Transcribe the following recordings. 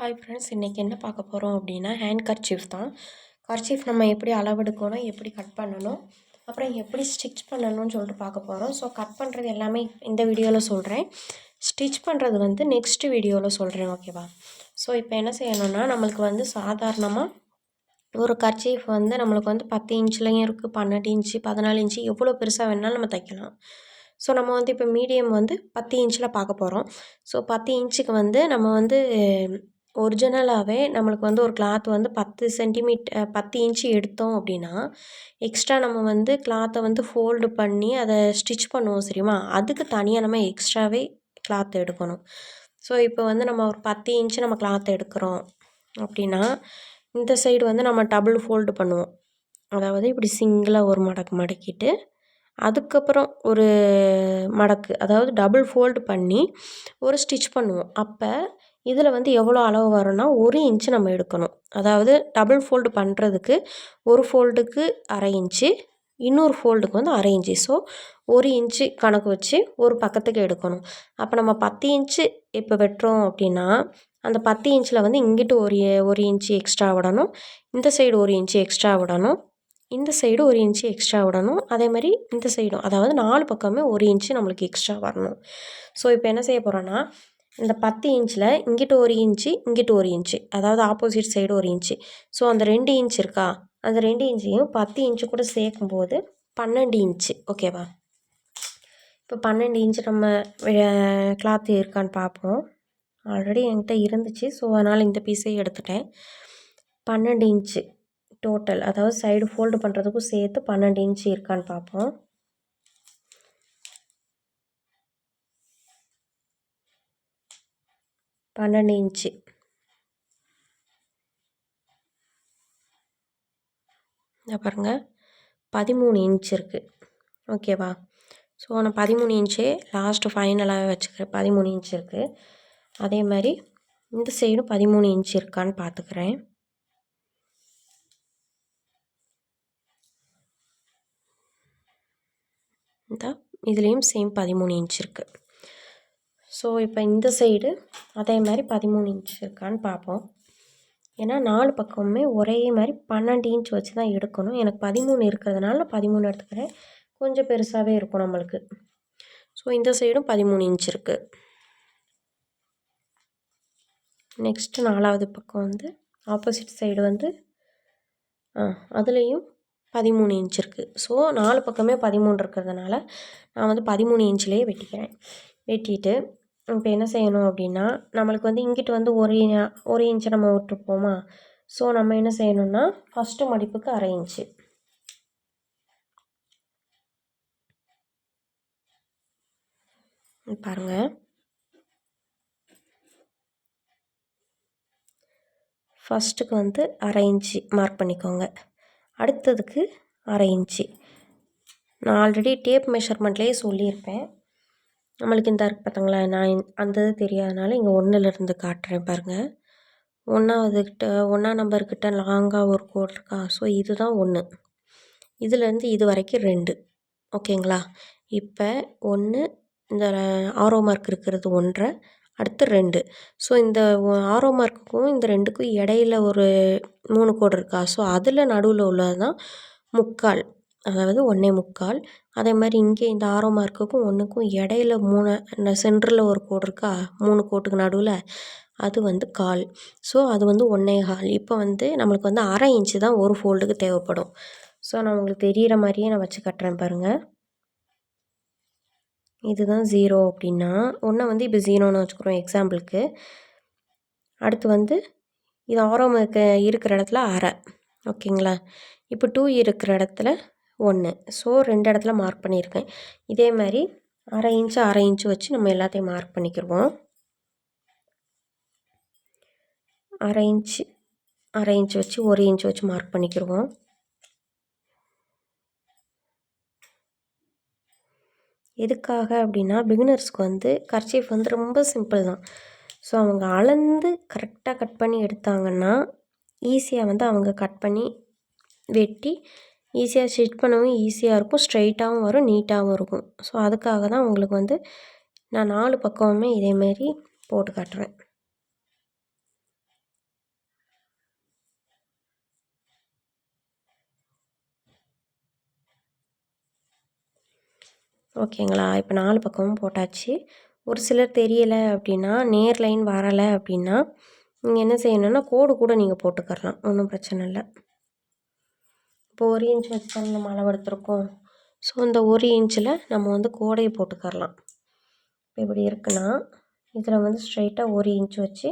Hi friends, இன்றைக்கி என்ன பார்க்க போகிறோம் அப்படின்னா ஹேண்ட் கர்ச்சீஃப் தான். கர்ச்சீஃப் நம்ம எப்படி அளவெடுக்கணும், எப்படி கட் பண்ணணும், அப்புறம் எப்படி ஸ்டிச் பண்ணணும்னு சொல்லிட்டு பார்க்க போகிறோம். ஸோ கட் பண்ணுறது எல்லாமே இந்த வீடியோவில் சொல்கிறேன். ஸ்டிச் பண்ணுறது வந்து நெக்ஸ்ட் வீடியோவில் சொல்கிறேன், ஓகேவா? ஸோ இப்போ என்ன செய்யணும்னா, நம்மளுக்கு வந்து சாதாரணமாக ஒரு கர்ச்சீஃப் வந்து நம்மளுக்கு வந்து 10 இன்ச்லேயும் இருக்குது, 12 இன்ச்சு, 14 இன்ச்சு, எவ்வளோ பெருசாக வேணாலும் நம்ம தைக்கலாம். ஸோ நம்ம வந்து இப்போ மீடியம் வந்து 10 இன்ச்சில் பார்க்க போகிறோம். ஸோ 10 இன்ச்சுக்கு வந்து நம்ம வந்து ஒரிஜினலாகவே நம்மளுக்கு வந்து ஒரு கிளாத் வந்து 10 இன்ச்சு எடுத்தோம் அப்படின்னா, எக்ஸ்ட்ரா நம்ம வந்து கிளாத்தை வந்து ஃபோல்டு பண்ணி அதை ஸ்டிச் பண்ணுவோம் தெரியுமா? அதுக்கு தனியாக நம்ம எக்ஸ்ட்ராவே கிளாத் எடுக்கணும். ஸோ இப்போ வந்து நம்ம ஒரு 10 இன்ச்சு நம்ம கிளாத் எடுக்கிறோம் அப்படின்னா, இந்த சைடு வந்து நம்ம டபுள் ஃபோல்டு பண்ணுவோம். அதாவது இப்படி சிங்கிளாக ஒரு மடக்கு மடக்கிட்டு, அதுக்கப்புறம் ஒரு மடக்கு, அதாவது டபுள் ஃபோல்டு பண்ணி ஒரு ஸ்டிச் பண்ணுவோம். அப்போ இதில் வந்து எவ்வளோ அளவு வரும்னா 1 இன்ச்சு நம்ம எடுக்கணும். அதாவது டபுள் ஃபோல்டு பண்ணுறதுக்கு ஒரு ஃபோல்டுக்கு 1/2 இன்ச்சு, இன்னொரு ஃபோல்டுக்கு வந்து 1/2 இன்ச்சு. ஸோ 1 இன்ச்சு கணக்கு வச்சு ஒரு பக்கத்துக்கு எடுக்கணும். அப்போ நம்ம 10 இன்ச்சு இப்போ வெட்டுறோம் அப்படின்னா, அந்த 10 இன்ச்சில் வந்து இங்கிட்டு ஒரு இன்ச்சு எக்ஸ்ட்ரா விடணும், இந்த சைடு 1 இன்ச்சு எக்ஸ்ட்ரா விடணும், இந்த சைடு 1 இன்ச்சு எக்ஸ்ட்ரா விடணும், அதே மாதிரி இந்த சைடும், அதாவது 4 பக்கமே 1 இன்ச்சு நம்மளுக்கு எக்ஸ்ட்ரா வரணும். ஸோ இப்போ என்ன செய்ய போகிறோன்னா, இந்த 10 இன்ச்சில் இங்கிட்டு 1 இன்ச்சு, இங்கிட்டு 1 இன்ச்சு, அதாவது ஆப்போசிட் சைடு 1 இன்ச்சு. ஸோ அந்த 2 இன்ச் இருக்கா, அந்த 2 இன்ச்சையும் 10 இன்ச்சு கூட சேர்க்கும்போது 12 இன்ச்சு, ஓகேவா? இப்போ 12 இன்ச்சு நம்ம கிளாத் இருக்கான்னு பார்ப்போம். ஆல்ரெடி என்கிட்ட இருந்துச்சு, ஸோ அதனால் இந்த பீஸை எடுத்துட்டேன். 12 இன்ச்சு டோட்டல், அதாவது சைடு ஃபோல்டு பண்ணுறதுக்கும் சேர்த்து 12 இன்ச்சு இருக்கான்னு பார்ப்போம். பன்னெண்டு இன்ச்சு. இதை பாருங்கள், 13 இன்ச் இருக்குது, ஓகேவா? ஸோ நான் 13 இன்ச்சே லாஸ்ட்டு ஃபைனலாக வச்சுக்கிறேன். 13 இன்ச் இருக்குது. அதே மாதிரி இந்த சைடும் 13 இன்ச் இருக்கான்னு பார்த்துக்கிறேன். இந்த இதுலேயும் சேம் 13 இன்ச் இருக்குது. ஸோ இப்போ இந்த சைடு அதே மாதிரி 13 இன்ச் இருக்கான்னு பார்ப்போம். ஏன்னா 4 பக்கமுமே ஒரே மாதிரி 12 இன்ச் வச்சு தான் எடுக்கணும். எனக்கு 13 இருக்கிறதுனால 13 எடுத்துக்கிறேன். கொஞ்சம் பெருசாகவே இருக்கும் நம்மளுக்கு. ஸோ இந்த சைடும் 13 இன்ச் இருக்குது. நெக்ஸ்ட்டு 4வது பக்கம் வந்து ஆப்போசிட் சைடு வந்து அதுலேயும் 13 இன்ச் இருக்குது. ஸோ 4 பக்கமே 13 இருக்கிறதுனால நான் வந்து 13 இன்ச்லேயே வெட்டிக்கிறேன். வெட்டிட்டு இப்போ என்ன செய்யணும் அப்படின்னா, நம்மளுக்கு வந்து இங்கிட்டு வந்து ஒரு இன்ச்சு நம்ம விட்டுருப்போமா? ஸோ நம்ம என்ன செய்யணும்னா, ஃபஸ்ட்டு மடிப்புக்கு 1/2 இன்ச்சு, பாருங்கள். ஃபஸ்ட்டுக்கு வந்து 1/2 இன்ச்சு மார்க் பண்ணிக்கோங்க. அடுத்ததுக்கு 1/2 இன்ச்சு. நான் ஆல்ரெடி டேப் மெஷர்மெண்ட்லேயே சொல்லியிருப்பேன். நம்மளுக்கு இந்த இருக்குது பார்த்திங்களா, நான் அந்த இது தெரியாதனால இங்கே 1லேருந்து காட்டுறேன் பாருங்கள். 1 நம்பர்கிட்ட லாங்காக ஒரு கோடு இருக்கா? ஸோ இதுதான் 1. இதுலேருந்து இது வரைக்கும் 2, ஓகேங்களா? இப்போ 1, இந்த ஆரோ மார்க் இருக்கிறது 1, அடுத்து 2. ஸோ இந்த ஆரோ மார்க்குக்கும் இந்த 2க்கும் இடையில ஒரு 3 கோடு இருக்கா? ஸோ அதில் நடுவில் உள்ளது தான் 3/4, அதாவது 1.25. அதே மாதிரி இங்கே இந்த ஆரோ மார்க்குக்கும் 1க்கும் இடையில 3, இந்த சென்டரில் ஒரு கோடு இருக்கா? 3 கோட்டுக்கு நடுவில், அது வந்து 1/4. ஸோ அது வந்து 1.25. இப்போ வந்து நம்மளுக்கு வந்து 1/2 இன்ச்சு தான் ஒரு ஃபோல்டுக்கு தேவைப்படும். ஸோ நான் உங்களுக்கு தெரிகிற மாதிரியே நான் வச்சு கட்டுறேன் பாருங்கள். இதுதான் 0 அப்படின்னா, 1 வந்து இப்போ 0ன்னு வச்சுக்கிறோம் எக்ஸாம்பிளுக்கு. அடுத்து வந்து இது ஆரம் இருக்கிற இடத்துல 1/2, ஓகேங்களா? இப்போ 2 இருக்கிற இடத்துல 1. ஸோ 2 இடத்துல மார்க் பண்ணியிருக்கேன். இதே மாதிரி 1/2 இன்ச்சு வச்சு நம்ம எல்லாத்தையும் மார்க் பண்ணிக்கிடுவோம். 1/2 இன்ச்சு வச்சு 1 இன்ச்சு வச்சு மார்க் பண்ணிக்கிடுவோம். எதுக்காக அப்படின்னா, பிகினர்ஸ்க்கு வந்து கர்ச்சீஃப் வந்து ரொம்ப சிம்பிள் தான். ஸோ அவங்க அளந்து கரெக்டாக கட் பண்ணி எடுத்தாங்கன்னா, ஈஸியாக வந்து அவங்க கட் பண்ணி வெட்டி ஈஸியாக ஸ்டிச் பண்ணவும் ஈஸியாக இருக்கும், ஸ்ட்ரைட்டாகவும் வரும், நீட்டாகவும் இருக்கும். ஸோ அதுக்காக தான் உங்களுக்கு வந்து நான் 4 பக்கமுமே இதேமாரி போட்டு காட்டுறேன். ஓகேங்களா? இப்போ 4 பக்கமும் போட்டாச்சு. ஒரு சிலர் தெரியலை அப்படின்னா, நேர் லைன் வரலை அப்படின்னா, நீங்கள் என்ன செய்யணும்னா கோடு கூட நீங்கள் போட்டுக்கரலாம். ஒன்றும் பிரச்சனை இல்லை. இப்போ 1 இன்ச் வச்சு தான் நம்ம அளவெடுத்துருக்கோம். ஸோ இந்த 1 இன்ச்சில் நம்ம வந்து கோடையை போட்டுக்கரலாம். இப்போ இப்படி இருக்குன்னா, இதில் வந்து ஸ்ட்ரைட்டாக 1 இன்ச் வச்சு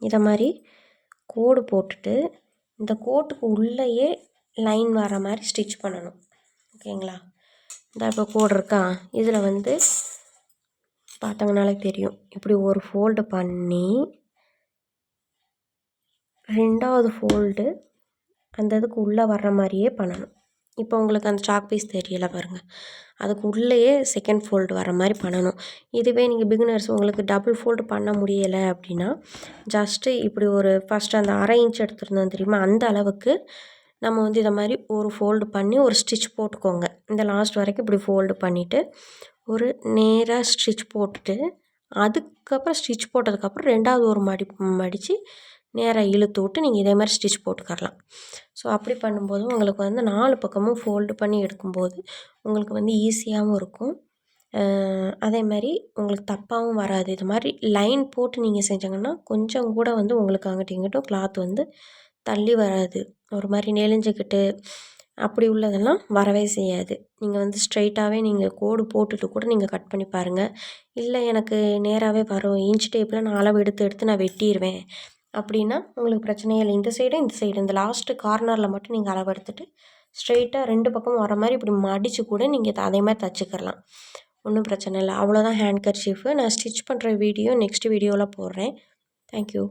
இதை மாதிரி கோடு போட்டுட்டு இந்த கோட்டுக்கு உள்ளேயே லைன் வர மாதிரி ஸ்டிச் பண்ணணும். ஓகேங்களா? இந்த இப்போ கோடு இருக்கா, இதில் வந்து பார்த்தோங்கனாலே தெரியும். இப்படி ஒரு ஃபோல்டு பண்ணி 2வது ஃபோல்டு அந்த இதுக்கு உள்ளே வர்ற மாதிரியே பண்ணணும். இப்போ உங்களுக்கு அந்த சாக் பீஸ் தெரியலை பாருங்கள், அதுக்கு உள்ளேயே செகண்ட் ஃபோல்டு வர மாதிரி பண்ணணும். இதுவே நீங்கள் பிகினர்ஸ் உங்களுக்கு டபுள் ஃபோல்டு பண்ண முடியலை அப்படின்னா, ஜஸ்ட்டு இப்படி ஒரு ஃபஸ்ட்டு அந்த 1/2 இன்ச் எடுத்துருந்தோம் தெரியுமா, அந்த அளவுக்கு நம்ம வந்து இதை மாதிரி ஒரு ஃபோல்டு பண்ணி ஒரு ஸ்டிச் போட்டுக்கோங்க. இந்த லாஸ்ட் வரைக்கும் இப்படி ஃபோல்டு பண்ணிவிட்டு ஒரு நேராக ஸ்டிச் போட்டுட்டு, அதுக்கப்புறம் ஸ்டிச் போட்டதுக்கப்புறம் 2வது ஒரு மடித்து நேராக இழுத்து விட்டு நீங்கள் இதே மாதிரி ஸ்டிச் போட்டுக்கரலாம். ஸோ அப்படி பண்ணும்போது உங்களுக்கு வந்து 4 பக்கமும் ஃபோல்டு பண்ணி எடுக்கும்போது உங்களுக்கு வந்து ஈஸியாகவும் இருக்கும். அதே மாதிரி உங்களுக்கு தப்பாகவும் வராது. இது மாதிரி லைன் போட்டு நீங்கள் செஞ்சாங்கன்னா கொஞ்சம் கூட வந்து உங்களுக்கு அங்கிட்டும் இங்கிட்டும் கிளாத் வந்து தள்ளி வராது. ஒரு மாதிரி நெளிஞ்சிக்கிட்டு அப்படி உள்ளதெல்லாம் வரவே செய்யாது. நீங்கள் வந்து ஸ்ட்ரைட்டாகவே நீங்கள் கோடு போட்டுட்டு கூட நீங்கள் கட் பண்ணி பாருங்கள். இல்லை எனக்கு நேராகவே வரும், இன்ச் டேப்பில் நான் அளவு எடுத்து எடுத்து நான் வெட்டிடுவேன் அப்படின்னா உங்களுக்கு பிரச்சனையே இல்லை. இந்த சைடு இந்த சைடு இந்த லாஸ்ட்டு கார்னரில் மட்டும் நீங்கள் அளவு எடுத்துகிட்டு ஸ்ட்ரெயிட்டாக 2 பக்கமும் வர மாதிரி இப்படி மடித்து கூட நீங்கள் அதே மாதிரி தச்சுக்கிறலாம். ஒன்றும் பிரச்சனை இல்லை. அவ்வளோதான் ஹேண்ட் கர்ச்சீஃபு. நான் ஸ்டிச் பண்ணுற வீடியோ நெக்ஸ்ட் வீடியோவில் போடுறேன். தேங்க்யூ.